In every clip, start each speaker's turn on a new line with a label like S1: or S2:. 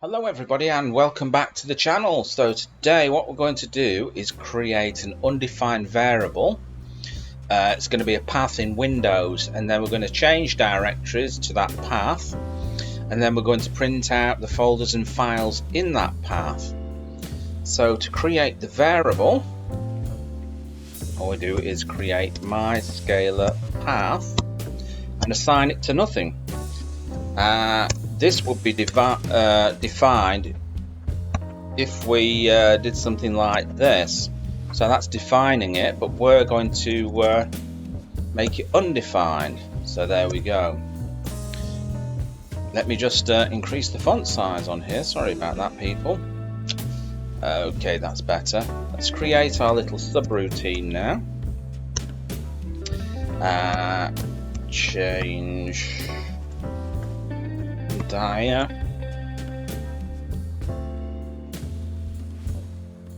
S1: Hello everybody and welcome back to the channel. So today what we're going to do is create an undefined variable. It's going to be a path in Windows, and then we're going to change directories to that path, and then we're going to print out the folders and files in that path. So to create the variable, all we do is create my scalar path and assign it to nothing. This would be defined if we did something like this. So that's defining it, but we're going to make it undefined. So there we go. Let me just increase the font size on here. Sorry about that, people. Okay, that's better. Let's create our little subroutine now. Change dia.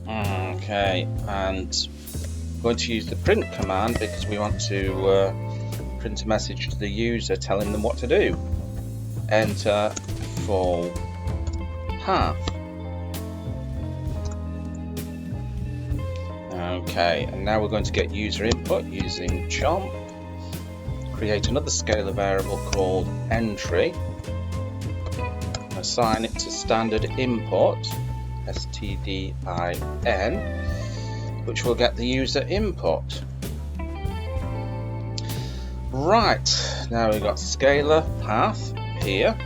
S1: Okay, and I'm going to use the print command because we want to print a message to the user telling them what to do. Enter full path. Okay, and now we're going to get user input using chomp. Create another scalar variable called entry. Assign it to standard input, stdin, which will get the user input. Right, now we've got scalar path here,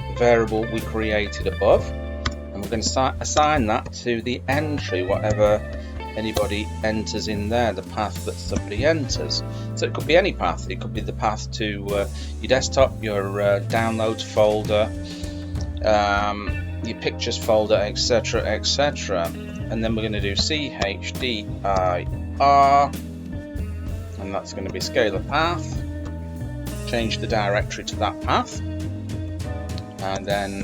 S1: the variable we created above, and we're going to assign that to the entry, whatever anybody enters in there, the path that somebody enters. So it could be any path. It could be the path to your desktop, your downloads folder, your pictures folder, etc, etc. And then we're going to do chdir, and that's going to be scalar path. Change the directory to that path, and then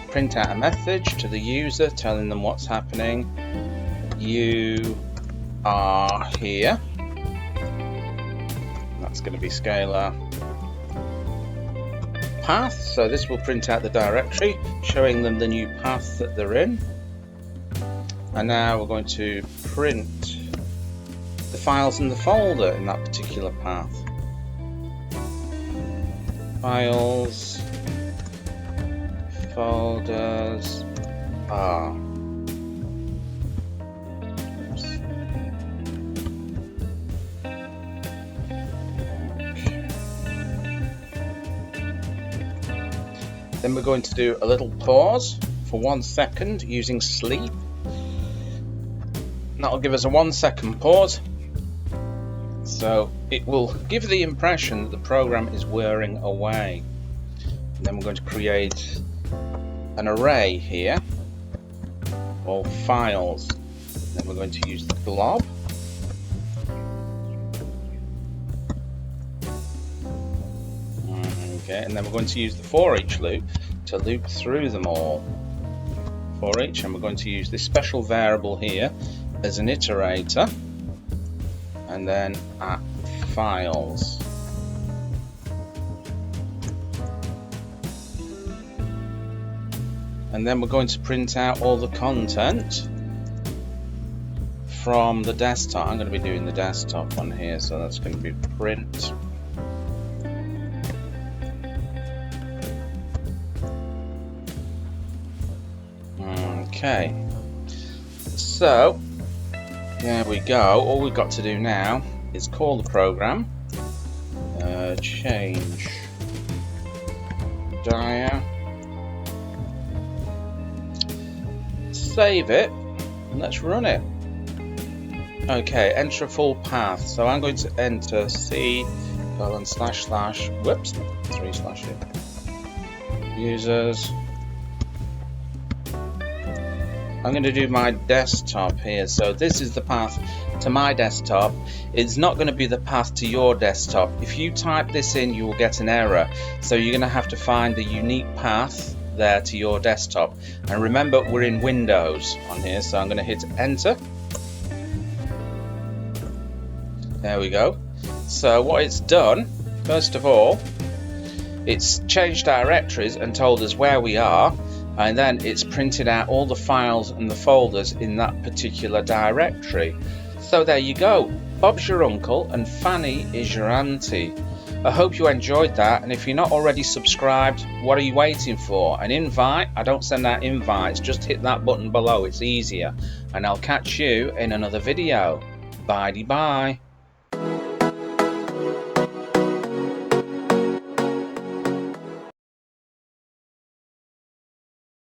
S1: print out a message to the user telling them what's happening. You are here. That's going to be scalar path. So this will print out the directory, showing them the new path that they're in. And now we're going to print the files in the folder in that particular path. Files, folders are. Then we're going to do a little pause for 1 second using sleep. That'll give us a 1 second pause. So it will give the impression that the program is whirring away. And then we're going to create an array here, all files. Then we're going to use the blob. Okay, and then we're going to use the for each loop to loop through them all. For each, and we're going to use this special variable here as an iterator, and then at files. And then we're going to print out all the content from the desktop. I'm going to be doing the desktop one here, so that's going to be print. Okay, so there we go. All we've got to do now is call the program, change dia, save it, and let's run it. Okay, enter a full path. So I'm going to enter C:// users. I'm going to do my desktop here. So this is the path to my desktop. It's not going to be the path to your desktop. If you type this in, you will get an error. So you're going to have to find the unique path there to your desktop. And remember, we're in Windows on here, so I'm going to hit enter. There we go. So what it's done, first of all, it's changed directories and told us where we are, and then it's printed out all the files and the folders in that particular directory. So there you go, Bob's your uncle and Fanny is your auntie. I hope you enjoyed that, and if you're not already subscribed, what are you waiting for? An invite? I don't send out invites, just hit that button below, it's easier. And I'll catch you in another video. Bye-bye.